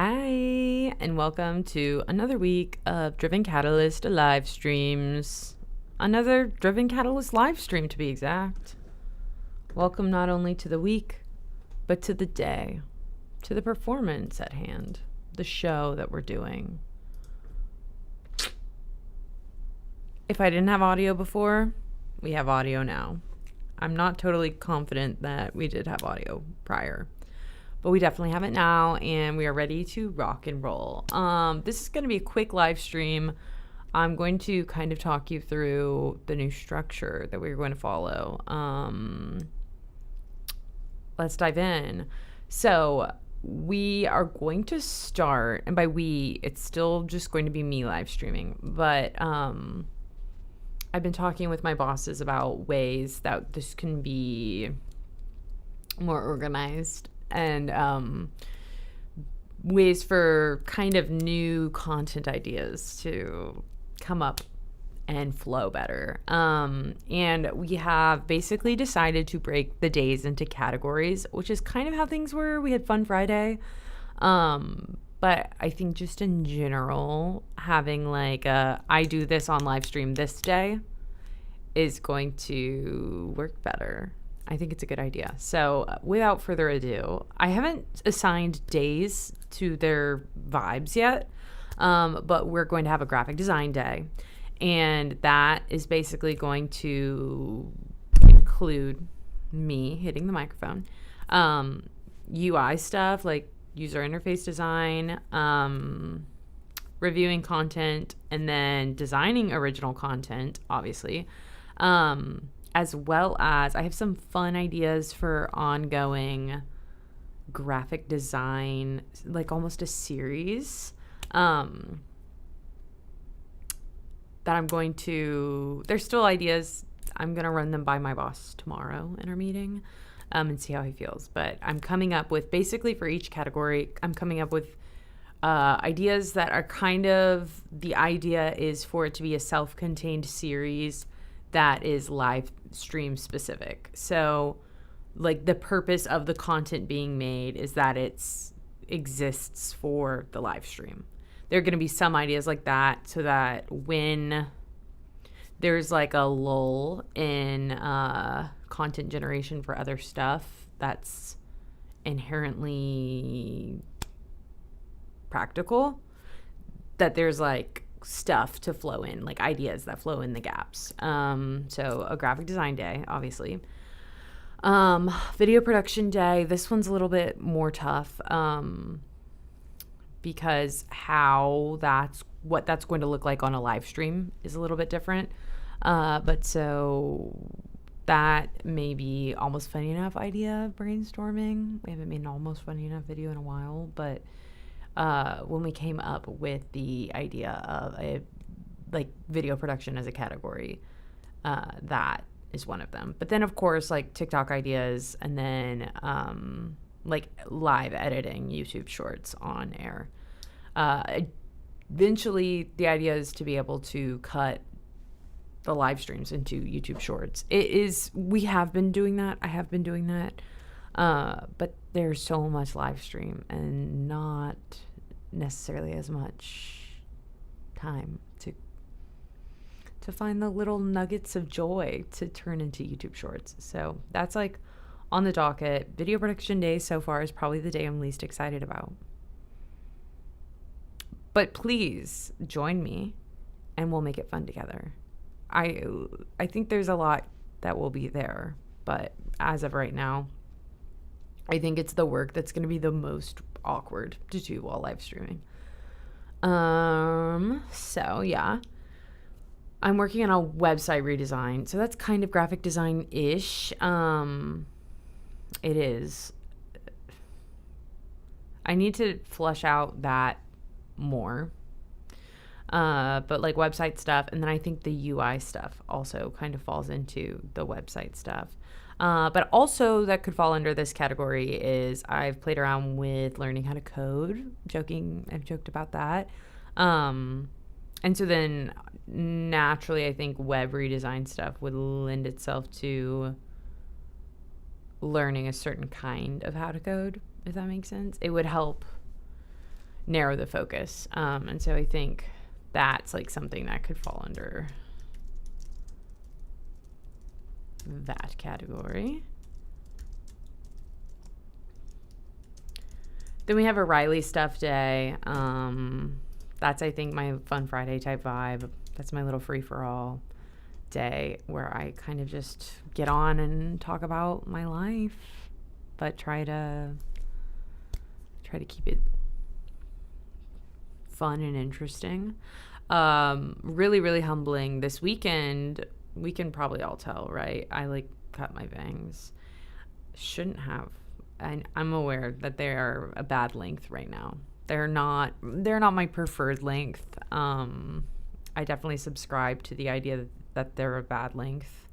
Hi, and welcome to another week of Driven Catalyst live streams. Another Driven Catalyst live stream, to be exact. Welcome not only to the week, but to the day, to the performance at hand, the show that we're doing. If I didn't have audio before, we have audio now. I'm not totally confident that we did have audio prior, but we definitely have it now, and we are ready to rock and roll. This is going to be a quick live stream. I'm going to kind of talk you through the new structure that we're going to follow. Let's dive in. So we are going to start, and by we, it's still just going to be me live streaming, but I've been talking with my bosses about ways that this can be more organized and ways for kind of new content ideas to come up and flow better. And we have basically decided to break the days into categories, which is kind of how things were. We had Fun Friday. But I think just in general, having like I do this on live stream this day is going to work better. I think it's a good idea. So without further ado, I haven't assigned days to their vibes yet, but we're going to have a graphic design day. And that is basically going to include me hitting the microphone, UI stuff like user interface design, reviewing content, and then designing original content, obviously, as well as I have some fun ideas for ongoing graphic design, like almost a series that I'm going to, there's still ideas. I'm going to run them by my boss tomorrow in our meeting and see how he feels. But I'm coming up with, basically for each category, I'm coming up with ideas that are kind of, the idea is for it to be a self-contained series that is live stream specific. So like the purpose of the content being made is that it's exists for the live stream. There are going to be some ideas like that so that when there's like a lull in content generation for other stuff that's inherently practical, that there's like stuff to flow in, like ideas that flow in the gaps. So a graphic design day, obviously. Video production day. This one's a little bit more tough because what that's going to look like on a live stream is a little bit different. But so that may be almost funny enough idea brainstorming. We haven't made an almost funny enough video in a while, but when we came up with the idea of a like video production as a category, that is one of them. But then of course like TikTok ideas, and then like live editing YouTube shorts on air. Eventually the idea is to be able to cut the live streams into YouTube shorts. We have been doing that. I have been doing that. But there's so much live stream and not necessarily as much time to find the little nuggets of joy to turn into YouTube shorts. So that's like on the docket. Video production day so far is probably the day I'm least excited about. But please join me and we'll make it fun together. I think there's a lot that will be there, but as of right now, I think it's the work that's going to be the most awkward to do while live streaming. So yeah, I'm working on a website redesign. So that's kind of graphic design-ish. It is. I need to flesh out that more. But like website stuff, and then I think the UI stuff also kind of falls into the website stuff. But also that could fall under this category is I've played around with learning how to code. I've joked about that. And so then naturally I think web redesign stuff would lend itself to learning a certain kind of how to code, if that makes sense. It would help narrow the focus. And so I think that's like something that could fall under that category. Then we have a Riley stuff day. That's, I think, my Fun Friday type vibe. That's my little free-for-all day where I kind of just get on and talk about my life, but try to keep it fun and interesting. Really, really humbling. This weekend, we can probably all tell, right? I like cut my bangs. Shouldn't have. And I'm aware that they are a bad length right now. They're not my preferred length. I definitely subscribe to the idea that they're a bad length.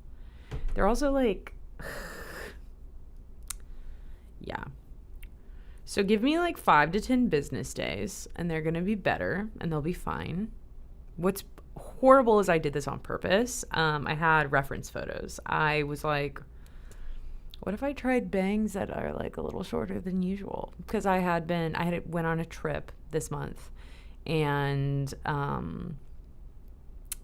They're also like, yeah. So give me like 5 to 10 business days and they're going to be better and they'll be fine. What's horrible is I did this on purpose. I had reference photos. I was like, what if I tried bangs that are like a little shorter than usual? Because I went on a trip this month. And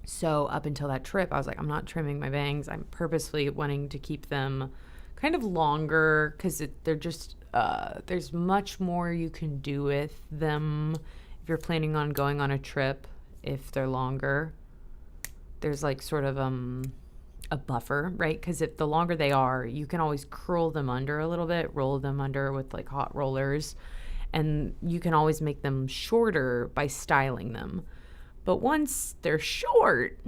so up until that trip, I was like, I'm not trimming my bangs. I'm purposely wanting to keep them kind of longer because they're just, there's much more you can do with them if you're planning on going on a trip. If they're longer, there's like sort of a buffer, right? Because if the longer they are, you can always curl them under a little bit, roll them under with like hot rollers, and you can always make them shorter by styling them. But once they're short,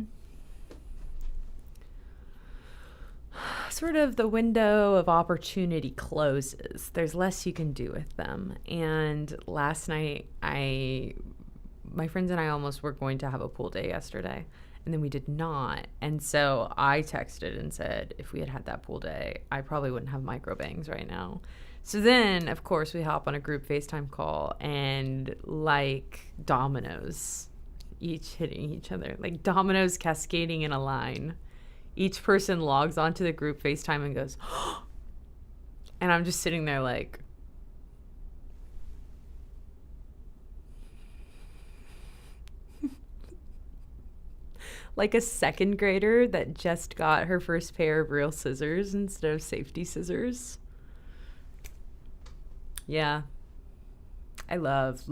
sort of the window of opportunity closes. There's less you can do with them. And last night, my friends and I almost were going to have a pool day yesterday, and then we did not. And so I texted and said, if we had had that pool day, I probably wouldn't have micro bangs right now. So then, of course, we hop on a group FaceTime call and like dominoes, each hitting each other, like dominoes cascading in a line. Each person logs onto the group FaceTime and goes, oh! And I'm just sitting there like, like a second grader that just got her first pair of real scissors instead of safety scissors. Yeah. I love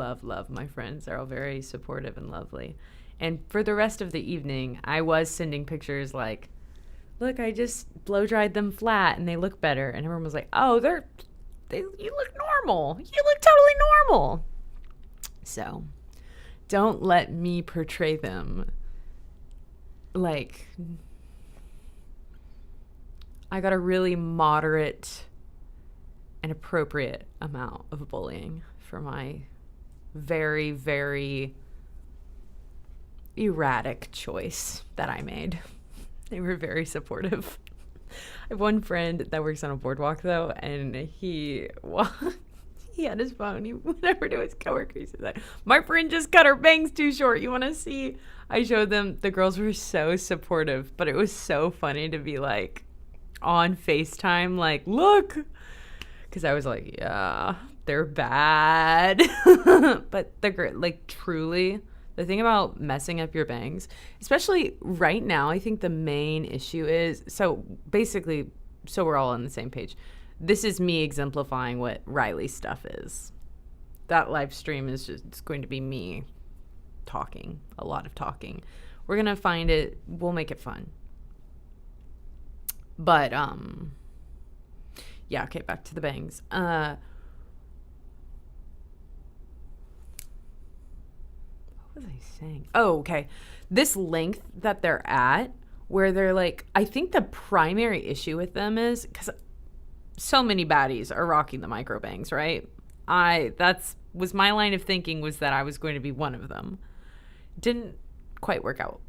my friends. They're all very supportive and lovely. And for the rest of the evening, I was sending pictures like, look, I just blow dried them flat and they look better. And everyone was like, oh, you look normal. You look totally normal. So don't let me portray them like, I got a really moderate and appropriate amount of bullying for my very, very erratic choice that I made. They were very supportive. I have one friend that works on a boardwalk though, and he had his phone. He went over to his coworker. He said, my friend just cut her bangs too short. You want to see? I showed them. The girls were so supportive, but it was so funny to be like on FaceTime, like, look. Because I was like, yeah, they're bad. But they're like truly, the thing about messing up your bangs, especially right now, I think the main issue is, so basically, so we're all on the same page. This is me exemplifying what Riley stuff is. That live stream is just, it's going to be me talking, a lot of talking. We're going to find it, we'll make it fun. But, yeah, okay, back to the bangs. What was I saying? Oh, okay. This length that they're at, where they're like, I think the primary issue with them is, because so many baddies are rocking the micro bangs, right? Was my line of thinking was that I was going to be one of them. Didn't quite work out.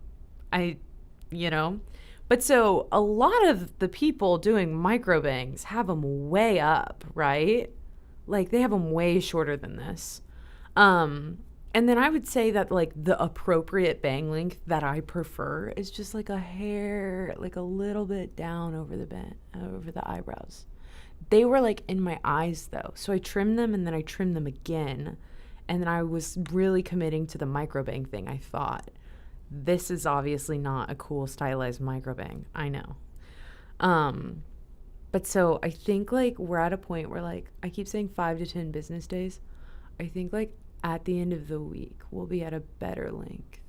But so a lot of the people doing micro bangs have them way up, right? Like they have them way shorter than this. And then I would say that like the appropriate bang length that I prefer is just like a hair, like a little bit down over the eyebrows. They were like in my eyes though. So I trimmed them and then I trimmed them again. And then I was really committing to the microbang thing. I thought, this is obviously not a cool stylized microbang. I know. But so I think like we're at a point where like I keep saying 5 to 10 business days. I think like at the end of the week we'll be at a better length.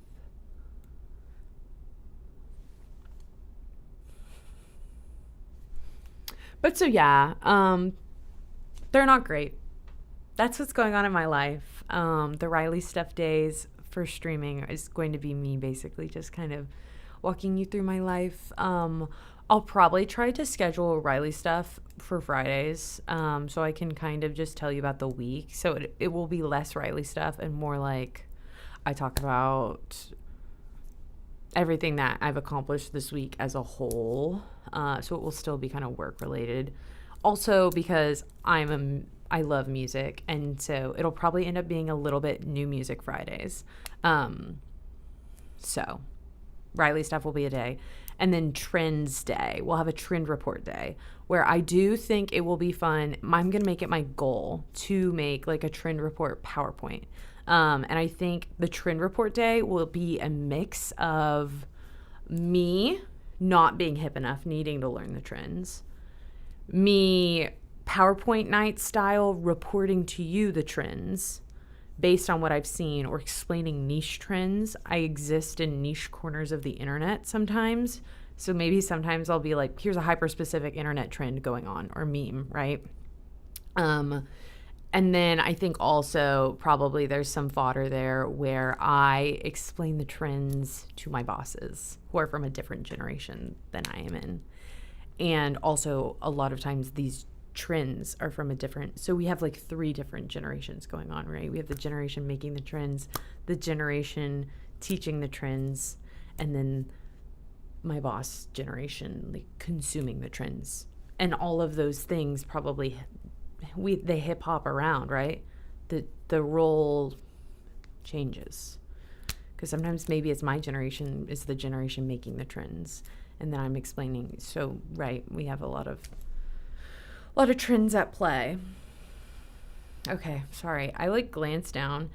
But so yeah, they're not great. That's what's going on in my life. The Riley Stuff days for streaming is going to be me basically just kind of walking you through my life. I'll probably try to schedule Riley Stuff for Fridays, so I can kind of just tell you about the week. So it will be less Riley Stuff and more like I talk about everything that I've accomplished this week as a whole. So it will still be kind of work related. Also because I love music, and so it'll probably end up being a little bit New Music Fridays. So Riley Stuff will be a day. And then Trends Day. We'll have a trend report day where I do think it will be fun. I'm going to make it my goal to make like a trend report PowerPoint. And I think the trend report day will be a mix of me not being hip enough, needing to learn the trends, me PowerPoint night style reporting to you the trends based on what I've seen or explaining niche trends. I exist in niche corners of the internet sometimes. So maybe sometimes I'll be like, here's a hyper specific internet trend going on or meme, right? And then I think also probably there's some fodder there where I explain the trends to my bosses who are from a different generation than I am in. And also a lot of times these trends are from a different, so we have like 3 different generations going on, right? We have the generation making the trends, the generation teaching the trends, and then my boss generation like consuming the trends. And all of those things probably they hip hop around, right? The role changes because sometimes maybe it's my generation is the generation making the trends, and then I'm explaining. So right, we have a lot of trends at play. Okay, sorry. I like glanced down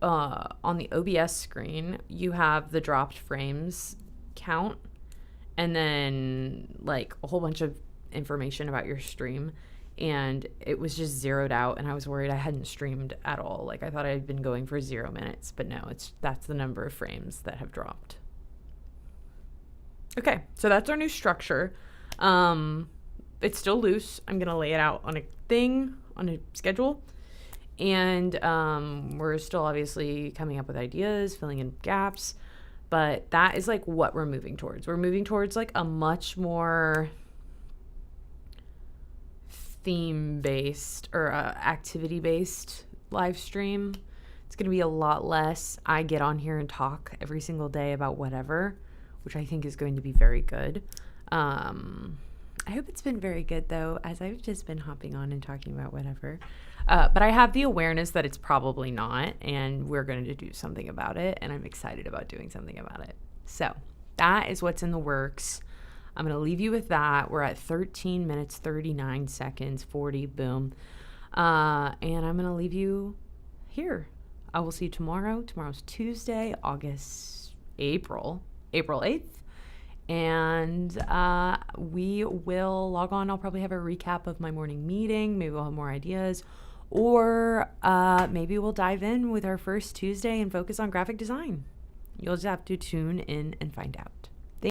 on the OBS screen. You have the dropped frames count and then like a whole bunch of information about your stream, and it was just zeroed out, and I was worried I hadn't streamed at all. Like I thought I had been going for 0 minutes, but no, that's the number of frames that have dropped. Okay, so that's our new structure. It's still loose. I'm going to lay it out on a schedule. And we're still obviously coming up with ideas, filling in gaps. But that is like what we're moving towards. We're moving towards like a much more theme-based or activity-based live stream. It's going to be a lot less I get on here and talk every single day about whatever, which I think is going to be very good. I hope it's been very good, though, as I've just been hopping on and talking about whatever. But I have the awareness that it's probably not, and we're going to do something about it, and I'm excited about doing something about it. So that is what's in the works. I'm going to leave you with that. We're at 13 minutes, 39 seconds, 40, boom. And I'm going to leave you here. I will see you tomorrow. Tomorrow's Tuesday, April 8th. And we will log on. I'll probably have a recap of my morning meeting. Maybe we'll have more ideas. Or maybe we'll dive in with our first Tuesday and focus on graphic design. You'll just have to tune in and find out.